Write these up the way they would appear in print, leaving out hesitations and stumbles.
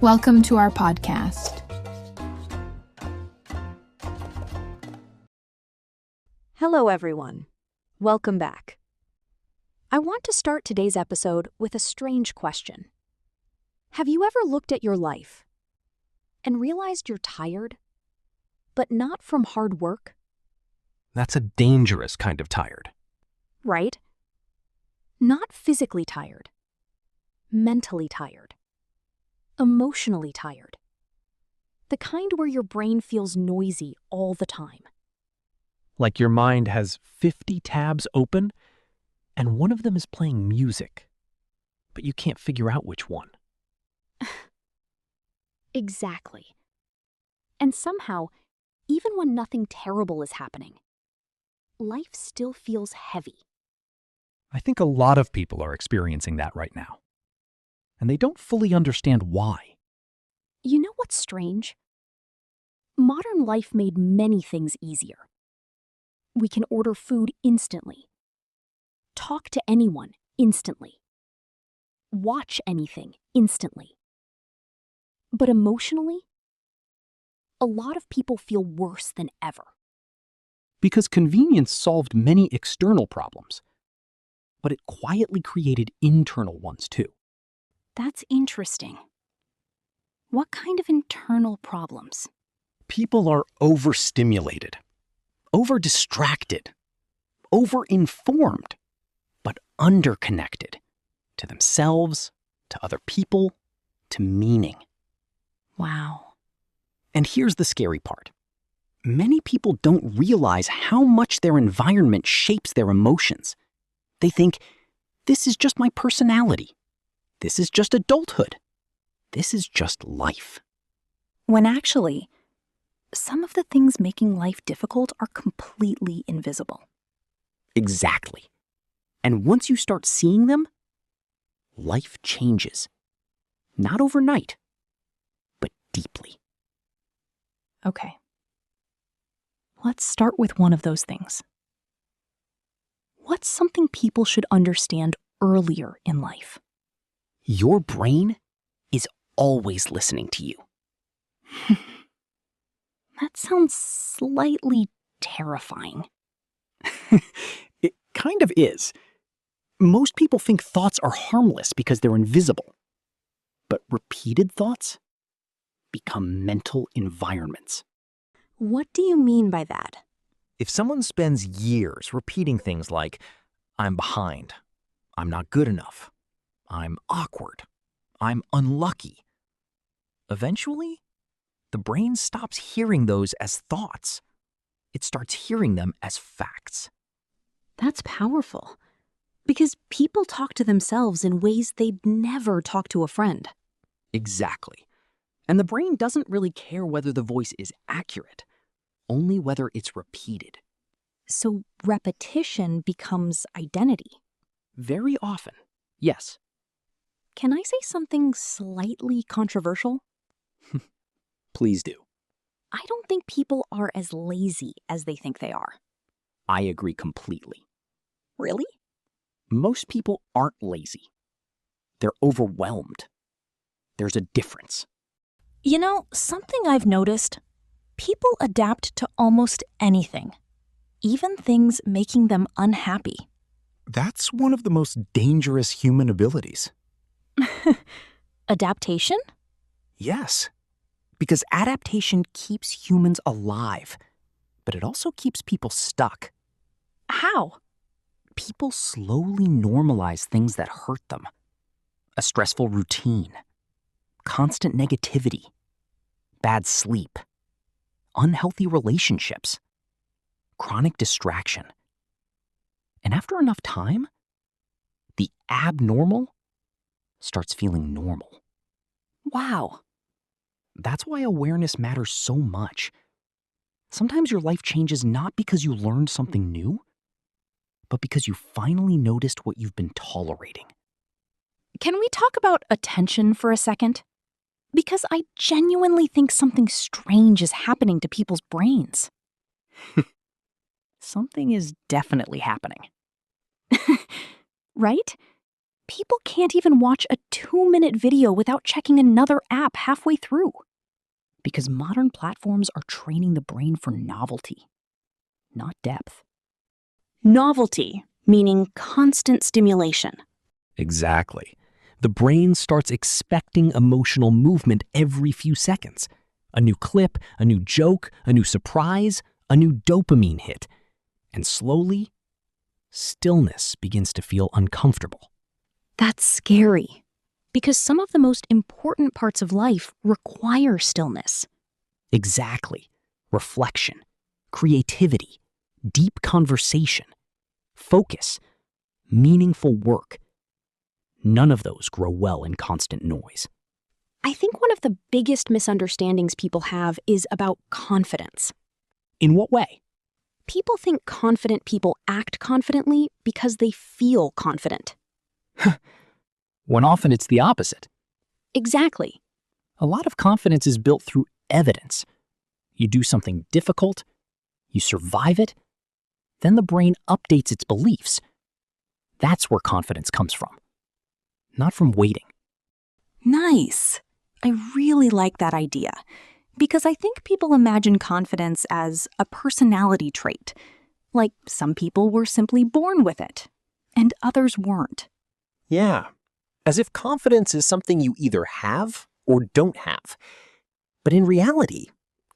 Welcome to our podcast. Hello, everyone. Welcome back. I want to start today's episode with a strange question. Have you ever looked at your life and realized you're tired, but not from hard work? That's a dangerous kind of tired. Right? Not physically tired, mentally tired, emotionally tired. The kind where your brain feels noisy all the time. Like your mind has 50 tabs open, and one of them is playing music, but you can't figure out which one. Exactly. And somehow, even when nothing terrible is happening, life still feels heavy. I think a lot of people are experiencing that right now, and they don't fully understand why. You know what's strange? Modern life made many things easier. We can order food instantly, talk to anyone instantly, watch anything instantly. But emotionally, a lot of people feel worse than ever. Because convenience solved many external problems, but it quietly created internal ones too. That's interesting. What kind of internal problems? People are overstimulated, over-distracted, over-informed, but underconnected to themselves, to other people, to meaning. Wow. And here's the scary part. Many people don't realize how much their environment shapes their emotions. They think, this is just my personality. This is just adulthood. This is just life. When actually, some of the things making life difficult are completely invisible. Exactly. And once you start seeing them, life changes. Not overnight, but deeply. Okay. Let's start with one of those things. What's something people should understand earlier in life? Your brain is always listening to you. That sounds slightly terrifying. It kind of is. Most people think thoughts are harmless because they're invisible. But repeated thoughts become mental environments. What do you mean by that? If someone spends years repeating things like, I'm behind, I'm not good enough, I'm awkward, I'm unlucky, eventually, the brain stops hearing those as thoughts. It starts hearing them as facts. That's powerful. Because people talk to themselves in ways they'd never talk to a friend. Exactly. And the brain doesn't really care whether the voice is accurate, only whether it's repeated. So repetition becomes identity. Very often, yes. Can I say something slightly controversial? Please do. I don't think people are as lazy as they think they are. I agree completely. Really? Most people aren't lazy. They're overwhelmed. There's a difference. You know, something I've noticed, people adapt to almost anything, even things making them unhappy. That's one of the most dangerous human abilities. Adaptation? Yes, because adaptation keeps humans alive, but it also keeps people stuck. How? People slowly normalize things that hurt them. A stressful routine, constant negativity, bad sleep, unhealthy relationships, chronic distraction. And after enough time, the abnormal starts feeling normal. Wow. That's why awareness matters so much. Sometimes your life changes not because you learned something new, but because you finally noticed what you've been tolerating. Can we talk about attention for a second? Because I genuinely think something strange is happening to people's brains. Something is definitely happening. Right? People can't even watch a 2-minute video without checking another app halfway through. Because modern platforms are training the brain for novelty, not depth. Novelty, meaning constant stimulation. Exactly. The brain starts expecting emotional movement every few seconds. A new clip, a new joke, a new surprise, a new dopamine hit. And slowly, stillness begins to feel uncomfortable. That's scary, because some of the most important parts of life require stillness. Exactly. Reflection, creativity, deep conversation, focus, meaningful work. None of those grow well in constant noise. I think one of the biggest misunderstandings people have is about confidence. In what way? People think confident people act confidently because they feel confident. When often it's the opposite. Exactly. A lot of confidence is built through evidence. You do something difficult, you survive it, then the brain updates its beliefs. That's where confidence comes from, not from waiting. Nice. I really like that idea, because I think people imagine confidence as a personality trait. Like some people were simply born with it, and others weren't. Yeah, as if confidence is something you either have or don't have. But in reality,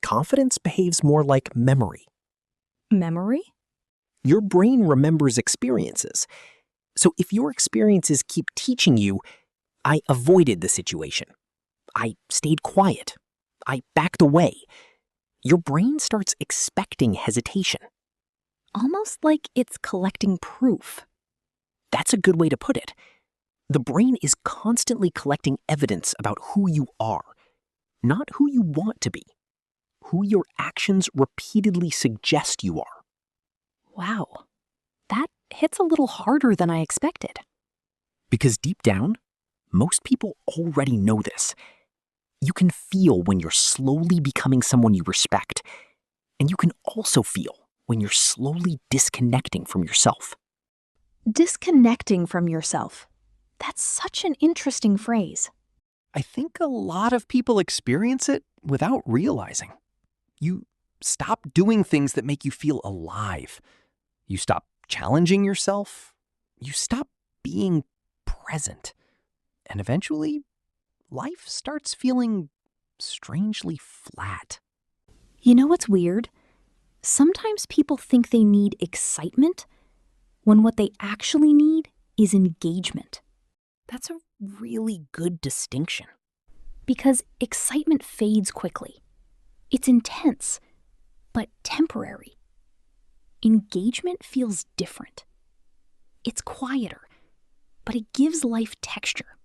confidence behaves more like memory. Memory? Your brain remembers experiences. So if your experiences keep teaching you, I avoided the situation, I stayed quiet, I backed away, your brain starts expecting hesitation. Almost like it's collecting proof. That's a good way to put it. The brain is constantly collecting evidence about who you are, not who you want to be, who your actions repeatedly suggest you are. Wow. That hits a little harder than I expected. Because deep down, most people already know this. You can feel when you're slowly becoming someone you respect, and you can also feel when you're slowly disconnecting from yourself. Disconnecting from yourself. That's such an interesting phrase. I think a lot of people experience it without realizing. You stop doing things that make you feel alive. You stop challenging yourself. You stop being present. And eventually, life starts feeling strangely flat. You know what's weird? Sometimes people think they need excitement when what they actually need is engagement. That's a really good distinction. Because excitement fades quickly. It's intense, but temporary. Engagement feels different. It's quieter, but it gives life texture.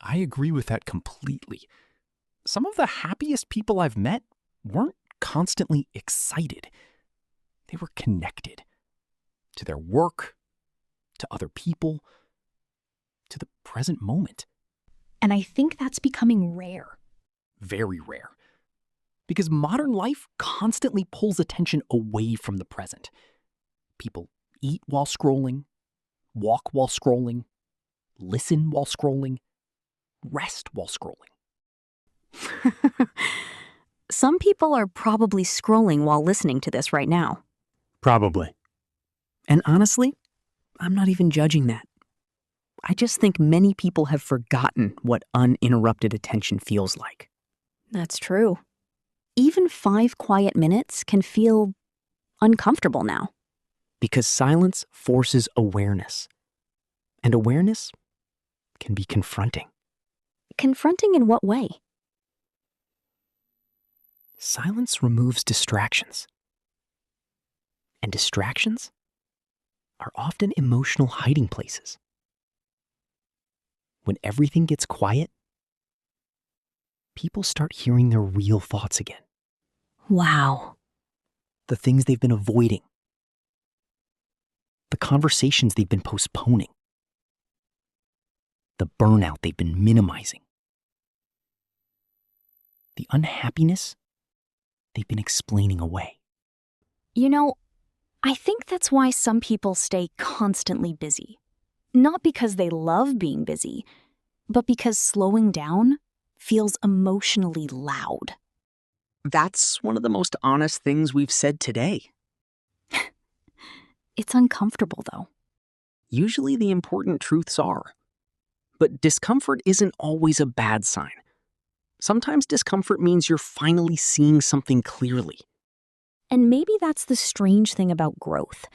I agree with that completely. Some of the happiest people I've met weren't constantly excited. They were connected to their work, to other people, to the present moment. And I think that's becoming rare. Very rare. Because modern life constantly pulls attention away from the present. People eat while scrolling, walk while scrolling, listen while scrolling, rest while scrolling. Some people are probably scrolling while listening to this right now. Probably. And honestly, I'm not even judging that. I just think many people have forgotten what uninterrupted attention feels like. That's true. Even 5 quiet minutes can feel uncomfortable now. Because silence forces awareness. And awareness can be confronting. Confronting in what way? Silence removes distractions. And distractions are often emotional hiding places. When everything gets quiet, people start hearing their real thoughts again. Wow. The things they've been avoiding. The conversations they've been postponing. The burnout they've been minimizing. The unhappiness they've been explaining away. You know, I think that's why some people stay constantly busy. Not because they love being busy, but because slowing down feels emotionally loud. That's one of the most honest things we've said today. It's uncomfortable, though. Usually the important truths are. But discomfort isn't always a bad sign. Sometimes discomfort means you're finally seeing something clearly. And maybe that's the strange thing about growth.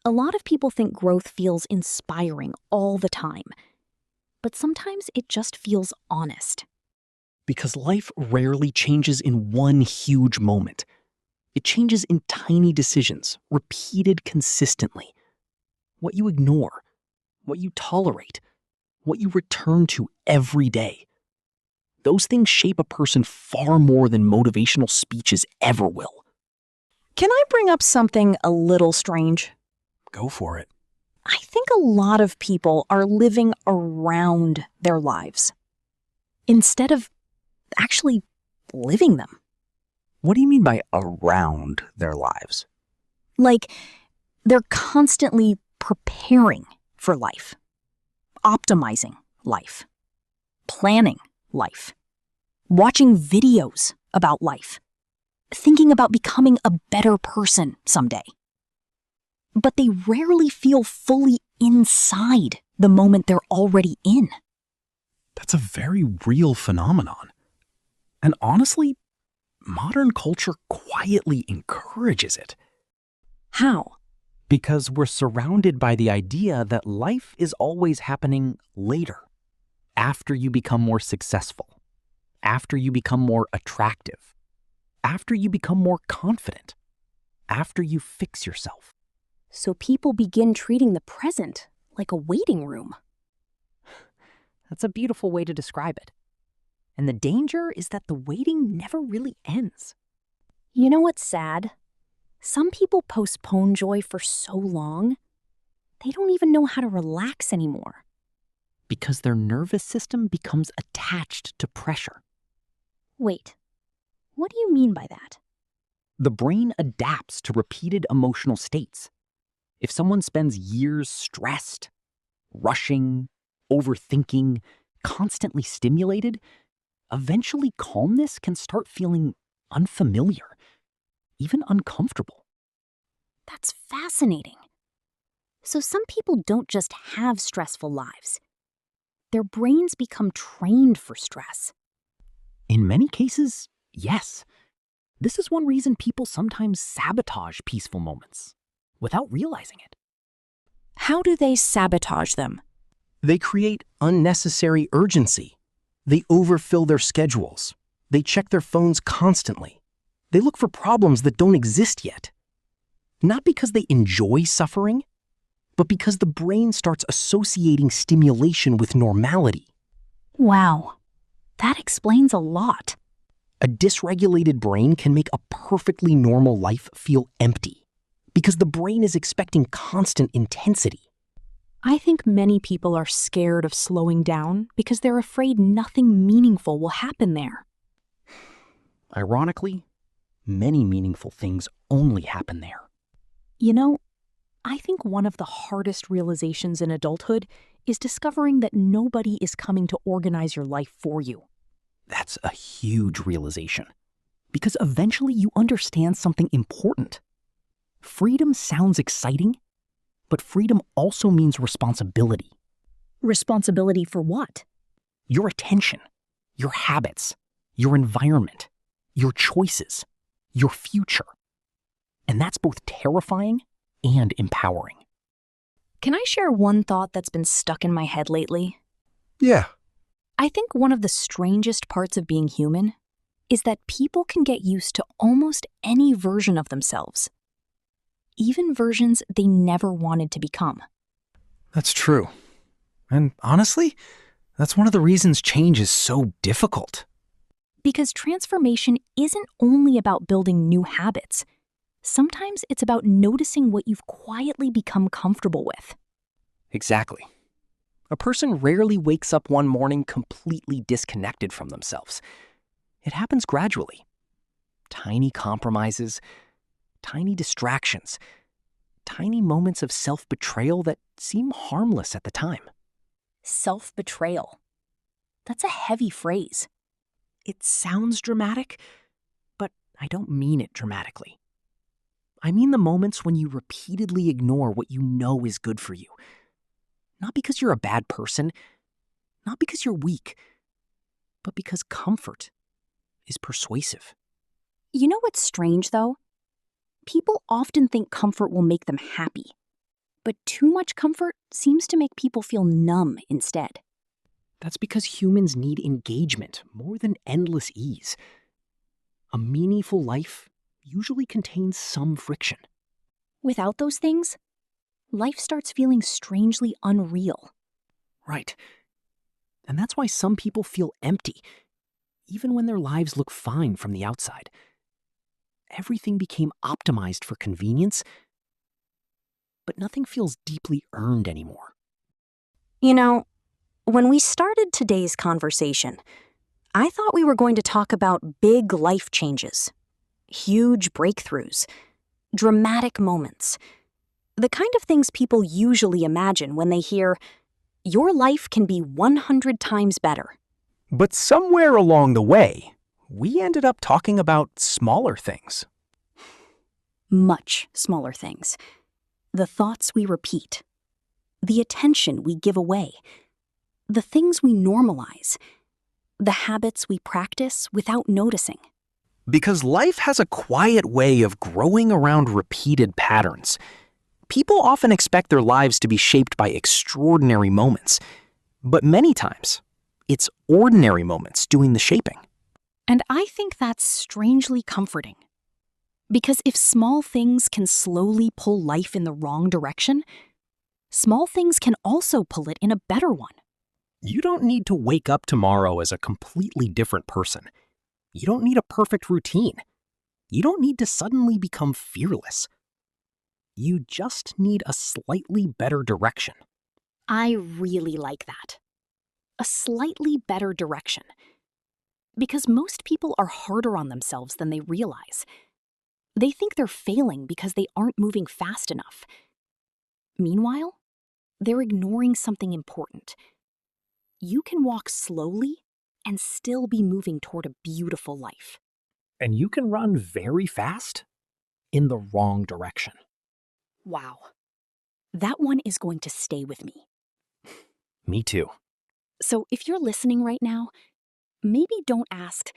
A lot of people think growth feels inspiring all the time. But sometimes it just feels honest. Because life rarely changes in one huge moment. It changes in tiny decisions, repeated consistently. What you ignore, what you tolerate, what you return to every day. Those things shape a person far more than motivational speeches ever will. Can I bring up something a little strange? Go for it. I think a lot of people are living around their lives instead of actually living them. What do you mean by around their lives? Like, they're constantly preparing for life, optimizing life, planning life, watching videos about life, thinking about becoming a better person someday. But they rarely feel fully inside the moment they're already in. That's a very real phenomenon. And honestly, modern culture quietly encourages it. How? Because we're surrounded by the idea that life is always happening later, after you become more successful, after you become more attractive, after you become more confident, after you fix yourself. So people begin treating the present like a waiting room. That's a beautiful way to describe it. And the danger is that the waiting never really ends. You know what's sad? Some people postpone joy for so long, they don't even know how to relax anymore. Because their nervous system becomes attached to pressure. Wait, what do you mean by that? The brain adapts to repeated emotional states. If someone spends years stressed, rushing, overthinking, constantly stimulated, eventually calmness can start feeling unfamiliar, even uncomfortable. That's fascinating. So some people don't just have stressful lives. Their brains become trained for stress. In many cases, yes. This is one reason people sometimes sabotage peaceful moments without realizing it. How do they sabotage them? They create unnecessary urgency. They overfill their schedules. They check their phones constantly. They look for problems that don't exist yet. Not because they enjoy suffering, but because the brain starts associating stimulation with normality. Wow, that explains a lot. A dysregulated brain can make a perfectly normal life feel empty because the brain is expecting constant intensity. I think many people are scared of slowing down because they're afraid nothing meaningful will happen there. Ironically, many meaningful things only happen there. You know, I think one of the hardest realizations in adulthood is discovering that nobody is coming to organize your life for you. That's a huge realization, because eventually you understand something important. Freedom sounds exciting, but freedom also means responsibility. Responsibility for what? Your attention, your habits, your environment, your choices, your future. And that's both terrifying and empowering. Can I share one thought that's been stuck in my head lately? Yeah. I think one of the strangest parts of being human is that people can get used to almost any version of themselves, even versions they never wanted to become. That's true. And honestly, that's one of the reasons change is so difficult. Because transformation isn't only about building new habits. Sometimes it's about noticing what you've quietly become comfortable with. Exactly. A person rarely wakes up one morning completely disconnected from themselves. It happens gradually. Tiny compromises, tiny distractions, tiny moments of self-betrayal that seem harmless at the time. Self-betrayal. That's a heavy phrase. It sounds dramatic, but I don't mean it dramatically. I mean the moments when you repeatedly ignore what you know is good for you. Not because you're a bad person, not because you're weak, but because comfort is persuasive. You know what's strange, though? People often think comfort will make them happy, but too much comfort seems to make people feel numb instead. That's because humans need engagement more than endless ease. A meaningful life usually contains some friction. Without those things, life starts feeling strangely unreal. Right. And that's why some people feel empty, even when their lives look fine from the outside. Everything became optimized for convenience, but nothing feels deeply earned anymore. You know, when we started today's conversation, I thought we were going to talk about big life changes, huge breakthroughs, dramatic moments, the kind of things people usually imagine when they hear, "Your life can be 100 times better." But somewhere along the way, we ended up talking about smaller things. Much smaller things. The thoughts we repeat, the attention we give away, the things we normalize, the habits we practice without noticing. Because life has a quiet way of growing around repeated patterns. People often expect their lives to be shaped by extraordinary moments, but many times, it's ordinary moments doing the shaping. And I think that's strangely comforting. Because if small things can slowly pull life in the wrong direction, small things can also pull it in a better one. You don't need to wake up tomorrow as a completely different person. You don't need a perfect routine. You don't need to suddenly become fearless. You just need a slightly better direction. I really like that. A slightly better direction. Because most people are harder on themselves than they realize. They think they're failing because they aren't moving fast enough. Meanwhile, they're ignoring something important. You can walk slowly and still be moving toward a beautiful life. And you can run very fast in the wrong direction. Wow. That one is going to stay with me. Me too. So if you're listening right now, maybe don't ask,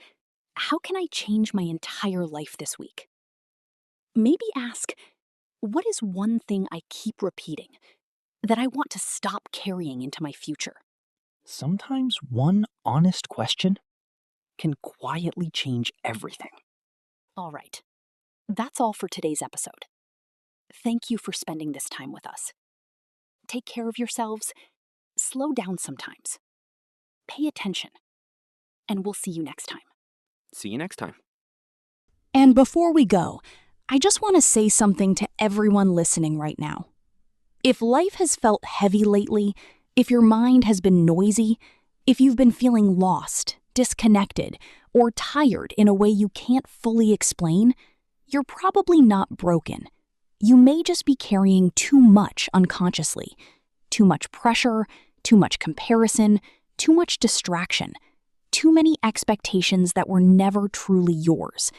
how can I change my entire life this week? Maybe ask, what is one thing I keep repeating that I want to stop carrying into my future? Sometimes one honest question can quietly change everything. All right. That's all for today's episode. Thank you for spending this time with us. Take care of yourselves. Slow down sometimes. Pay attention. And we'll see you next time. See you next time. And before we go, I just want to say something to everyone listening right now. If life has felt heavy lately, if your mind has been noisy, if you've been feeling lost, disconnected, or tired in a way you can't fully explain, you're probably not broken. You may just be carrying too much unconsciously. Too much pressure, too much comparison, too much distraction, too many expectations that were never truly yours.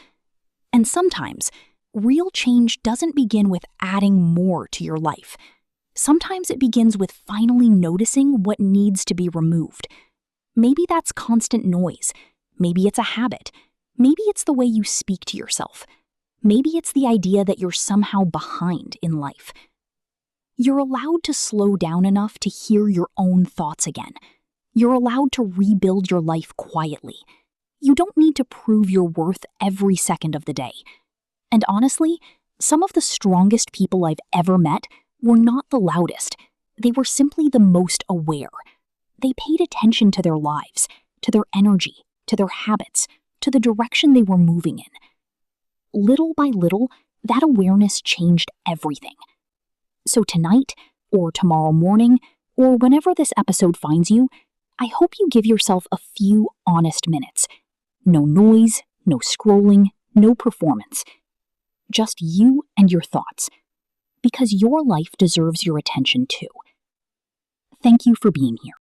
And sometimes, real change doesn't begin with adding more to your life. Sometimes it begins with finally noticing what needs to be removed. Maybe that's constant noise. Maybe it's a habit. Maybe it's the way you speak to yourself. Maybe it's the idea that you're somehow behind in life. You're allowed to slow down enough to hear your own thoughts again. You're allowed to rebuild your life quietly. You don't need to prove your worth every second of the day. And honestly, some of the strongest people I've ever met were not the loudest. They were simply the most aware. They paid attention to their lives, to their energy, to their habits, to the direction they were moving in. Little by little, that awareness changed everything. So tonight, or tomorrow morning, or whenever this episode finds you, I hope you give yourself a few honest minutes. No noise, no scrolling, no performance. Just you and your thoughts. because your life deserves your attention too. Thank you for being here.